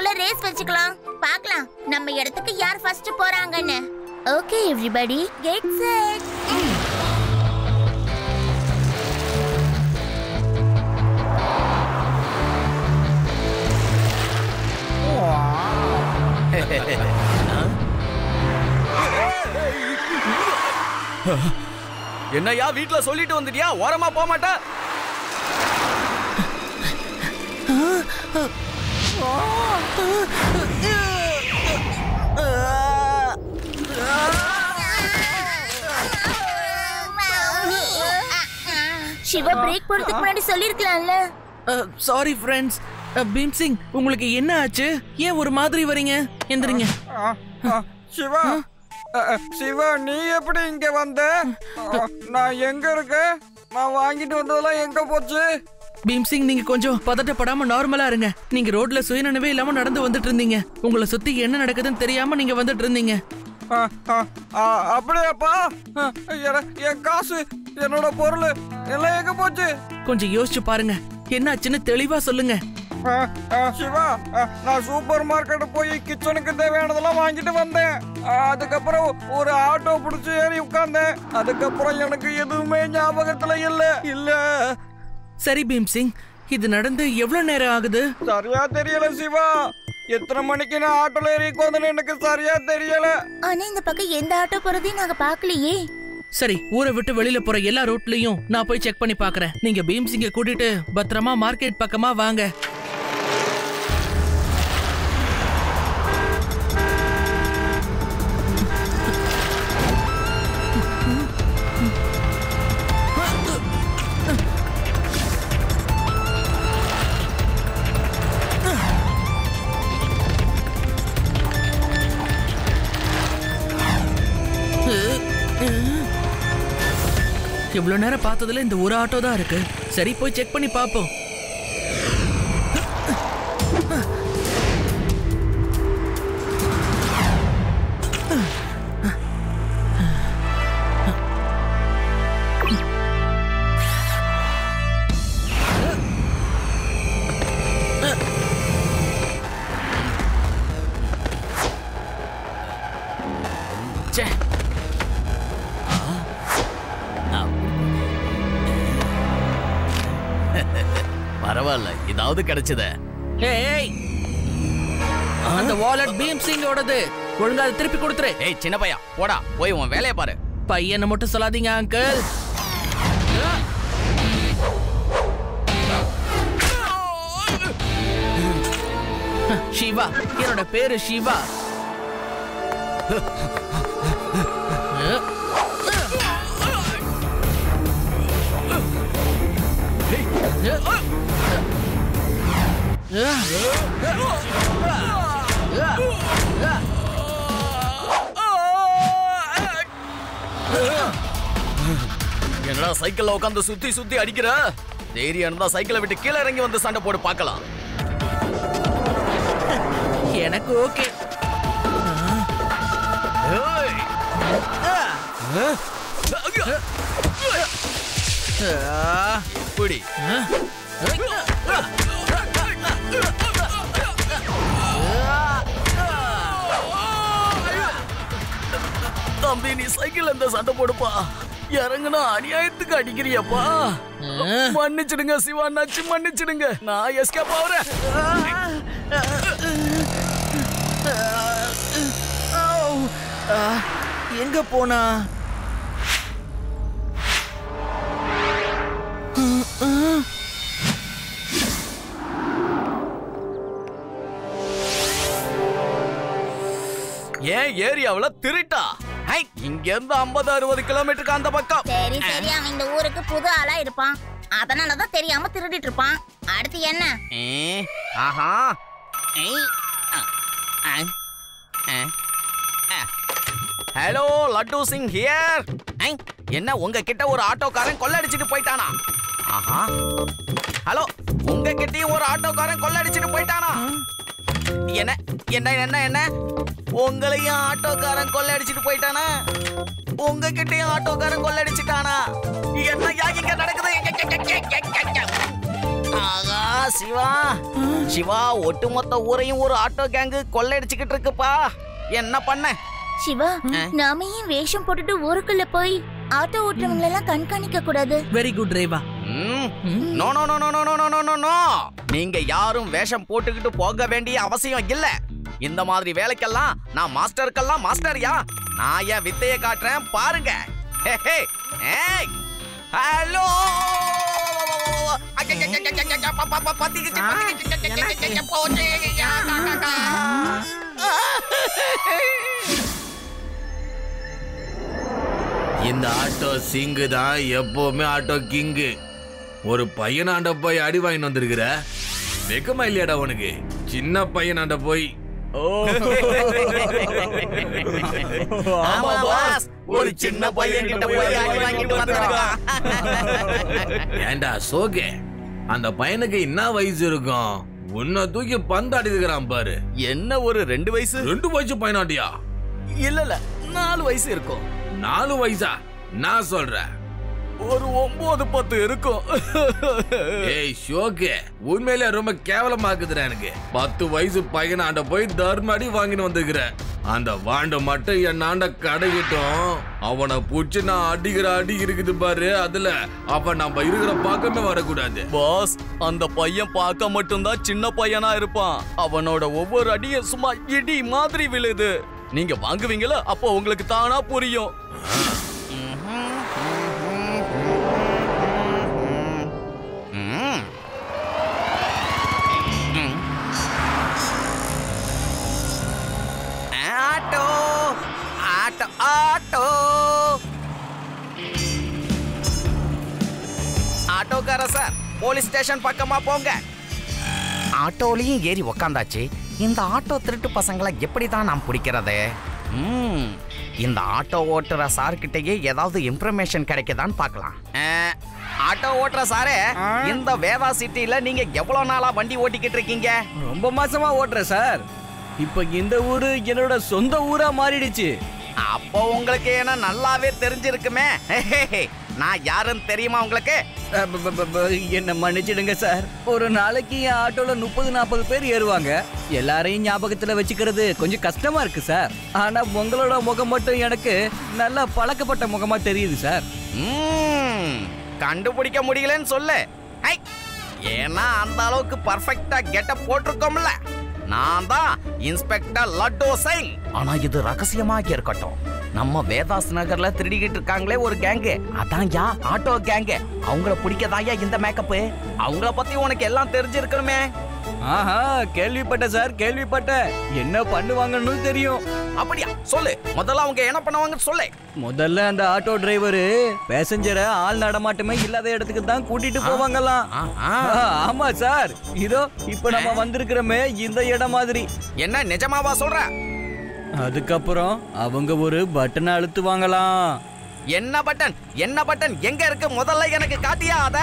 அதுக்குள்ள ரேஸ் வச்சுக்கலாம். பார்க்கலாம் நம்ம இடத்துக்கு யார் ஃபர்ஸ்ட் போறாங்கன்னு. Okay everybody get set. என்னையா வீட்டுல சொல்லிட்டு வந்துட்டியா? ஓரமா போக மாட்டா? சிவா பிரேக் போறதுக்கு முன்னாடி சொல்லிருக்கலாம்ல. Sorry friends. பீம் சிங், உங்களுக்கு என்ன ஆச்சு? ஏன் ஒரு மாதிரி வரீங்க? எந்திரிங்க. சிவா, சிவா நீ எப்படி இங்க வந்த? நான் எங்க இருக்கேன்? நான் வாங்கிட்டு வந்ததெல்லாம் எங்க போச்சு? பீம் சிங், நீங்க கொஞ்சம் பதட்டப்படாம நார்மலா இருங்க. நீங்க ரோட்ல சுயநினைவே இல்லாம நடந்து வந்துட்டு இருந்தீங்க. உங்களை சுத்தி என்ன நடக்குதுன்னு தெரியாம நீங்க வந்துட்டு இருந்தீங்க. அப்படியாப்பா? என் காசு, என்னோட பொருள் எல்லாம் எங்க போச்சு? கொஞ்சம் யோசிச்சு பாருங்க. என்னாச்சுன்னு தெளிவா சொல்லுங்க. சிவா, நான் சூப்பர் மார்க்கெட் போய் கிச்சனுக்கு தேவையானதெல்லாம் வாங்கிட்டு வந்தேன். அதுக்கப்புறம் ஒரு ஆட்டோ பிடிச்சி ஏறி உட்கார்ந்தேன். அதுக்கப்புறம் எனக்கு எதுவுமே ஞாபகத்துல இல்ல. சரி பீம் சிங், இது நடந்து எவ்வளவு நேரம் ஆகுது? சரியா தெரியல சிவா. எத்தனை மணிக்கு நான் ஆட்டோல ஏறி உட்கார்ந்தேன்னு எனக்கு சரியா தெரியல. ஆனா இந்த பக்கம் எந்த ஆட்டோ போறதையும் நாங்க பாக்கலையே. சரி, ஊரை விட்டு வெளியில போற எல்லா ரோட்லயும் நான் போய் செக் பண்ணி பாக்குறேன். நீங்க பீம் சிங்க கூட்டிட்டு பத்திரமா மார்க்கெட் பக்கமா வாங்க. இவ்வளவு நேரம் பார்த்ததுல இந்த ஒரு ஆட்டோ தான் இருக்கு. சரி, போய் செக் பண்ணி பாப்போம். பரவாயில்ல, இதாவது கிடைச்சத. ஏய், அந்த வாலெட் பீம் சிங்கோடது. ஒழுங்கா அதை திருப்பி கொடுத்துரு. ஏய் சின்ன பையா, போடா போய் உன் வேலையை பாரு. பையனை மட்டும் சொல்லாதீங்க அங்கிள். சிவா, என்னோட பேரு சிவா. என்னடா சைக்கிள்ல உட்காந்து சுத்தி சுத்தி அடிக்கிற? தைரியம் இருந்தா சைக்கிளை விட்டு கீழே இறங்கி வந்து சண்டை போட்டு பார்க்கலாம். எனக்கு ஓகே. புடி. தம்பி, நீ சைக்கிள் இந்த சண்டை போடுப்பா. இறங்குனா அநியாயத்துக்கு அடிக்கிறியப்பா. மன்னிச்சிடுங்க சிவா நச்சு, மன்னிச்சிடுங்க. நான் எஸ்கேப் ஆகுறேன். எங்க போனா? ஏன் ஏரியாவுல திருட்டா? இங்க இருந்து 50-60 கிலோமீட்டருக்கு அந்த பக்கம். சரி சரி, அவன் இந்த ஊருக்கு புது ஆளா இருப்பான். அதனாலதான் தெரியாம திருடிட்டு இருப்பான். அடுத்து என்ன? ஆஹா. Hello, Laddu Singh here. என்ன உங்ககிட்ட ஒரு ஆட்டோக்காரன் கொள்ளடிச்சிட்டு போயிட்டானா? ஆஹா. ஹலோ, உங்ககிட்டயும் ஒரு ஆட்டோக்காரன் கொள்ளடிச்சிட்டு போயிட்டானா? என்ன என்ன என்ன என்ன உங்களையும் ஆட்டோக்காரன் கொள்ளடிச்சிட்டு போயிட்டானா? உங்ககிட்டயும் ஆட்டோக்காரன் கொள்ளடிச்சிட்டானா? என்ன இங்க நடக்குது? ஆகா, சிவா சிவா ஒட்டுமொத்த ஊரையும் ஒரு ஆட்டோ கேங்கு கொள்ளையடிச்சுக்கிட்டு இருக்குப்பா. என்ன பண்ண? சிவா, நாம ஏன் வேஷம் போட்டுட்டு ஊருக்குள்ள போய் ஆட்டோ ஓட்டுறவங்களை எல்லாம் கண்காணிக்க கூடாது? Very good Reva. நோ நோ நோ நோ நோ நோ நோ நோ. நீங்க யாரும் வேஷம் போட்டுக்கிட்டு போக வேண்டிய அவசியம் இல்ல. இந்த மாதிரி வேலைக்கெல்லாம் நான் மாஸ்டருக்கெல்லாம் மாஸ்டர்யா. நான் என் வித்தைய காட்டுறேன் பாருங்க. ஹலோ. இந்த ஆட்டோ சிங்கு தான் எப்பவுமே ஆட்டோ கிங்கு. ஒரு பையனாண்ட போய் அடி வாங்கிட்டு வந்திருக்கிற, வெக்கமா இல்லையாடா உனக்கு? சின்ன பையனாண்ட போய் ஒரு சின்ன பையன் கிட்ட போய் அடி வாங்கிட்டு வந்திருக்கான். ஏண்டா சோகே, அந்த பையனுக்கு என்ன வயசு இருக்கும்? உன்னை தூக்கி பந்தாடி இருக்கிறான் பாரு. என்ன ஒரு 2 வயசு? 2 வயசு பையனாண்டியா? இல்ல 4 வயசு இருக்கும். 4 வயசா? நான் சொல்றேன் ஒரு 9-10 இருக்கும். ஏய் ஷோகே, உண்மையிலே ரொம்ப கேவலமா இருக்குதுடா எனக்கு. 10 வயசு பையனாண்ட போய் தர்மடி வாங்கிட்டு வந்துக்கிற. அந்த வாண்ட மட்டும் என் ஆண்ட கடையிட்டோம். அவனை புடிச்சு நான் அடிக்கிற அடி இருக்குது பாரு. அதுல அப்ப நம்ம இருக்கிற பக்கமே வரக்கூடாது. பாஸ், அந்த பையன் பார்க்க மட்டும்தான் சின்ன பையனா இருப்பான். அவனோட ஒவ்வொரு அடியும் சும்மா இடி மாதிரி விழுது. நீங்க வாங்குவீங்களா? அப்போ உங்களுக்கு தானா புரியும். ஆட்டோ ஆட்டோ ஆட்டோ ஆட்டோக்கார சார், போலீஸ் ஸ்டேஷன் பக்கமா போங்க. ஆட்டோலையும் ஏறி உக்காந்தாச்சு. இந்த ஆட்டோ திருட்டு பசங்களை எப்படிதான் நாம் பிடிக்கிறது? இந்த ஆட்டோ ஓட்டுற சார்கிட்டயே ஏதாவது இன்ஃபர்மேஷன் கிடைக்குதான்னு பார்க்கலாம். ஆட்டோ ஓட்டுற சாரே, இந்த வேதா சிட்டில நீங்க எவ்வளவு நாளா வண்டி ஓட்டிக்கிட்டு இருக்கீங்க? ரொம்ப மாசமா ஓட்டுறேன் சார். இப்ப இந்த ஊரு என்னோட சொந்த ஊரா மாறிடுச்சு. அப்போ உங்களுக்கு என்ன நல்லாவே தெரிஞ்சிருக்குமே. நான் யாருன்னு தெரியுமா உங்களுக்கு? என்ன மன்னிச்சிடுங்க சார். ஒரு நாளைக்கு என் ஆட்டோல 30-40 பேர் ஏறுவாங்க. எல்லாரையும் ஞாபகத்துல வச்சுக்கிறது கொஞ்சம் கஷ்டமா இருக்கு சார். ஆனா உங்களோட முகம் மட்டும் எனக்கு நல்லா பழக்கப்பட்ட முகமா தெரியுது சார். கண்டுபிடிக்க முடியலன்னு சொல்லு. ஏன்னா அந்த அளவுக்கு பர்ஃபெக்ட்டா கெட்டப் போட்டிருக்கோம்ல. நான் தான் இன்ஸ்பெக்டர் லட்டு சிங். ஆனா இது ரகசியமாக இருக்கட்டும். நம்ம வேதாஸ் நகர்ல திருடிக்கிட்டு இருக்காங்களே ஒரு கேங்கு, அதான் யா ஆட்டோ கேங்கு. அவங்கள பிடிக்கதாயா இந்த மேக்கப்பு. அவங்கள பத்தி உனக்கு எல்லாம் தெரிஞ்சிருக்கணுமே. ஆஹா, கேள்விப்பட்டேன் சார், கேள்விப்பட்டேன். என்ன பண்ணுவாங்கன்னு தெரியும். அப்படியா? சொல்லு. முதல்ல அவங்க என்ன பண்ணுவாங்கன்னு சொல்லு. முதல்ல அந்த ஆட்டோ டிரைவரு பேசஞ்சரை ஆள் நடமாட்டமே இல்லாத இடத்துக்கு தான் கூட்டிட்டு போவாங்கலாம். ஆமா சார், இதோ இப்ப நம்ம வந்திருக்கிறோமே இந்த இடம் மாதிரி. என்ன நிஜமாவா சொல்ற? அதுக்கப்புறம் அவங்க ஒரு பட்டன் அழுத்துவாங்களாம். என்ன பட்டன்? என்ன பட்டன் எங்க இருக்கு? முதல்ல எனக்கு காட்டியா அத.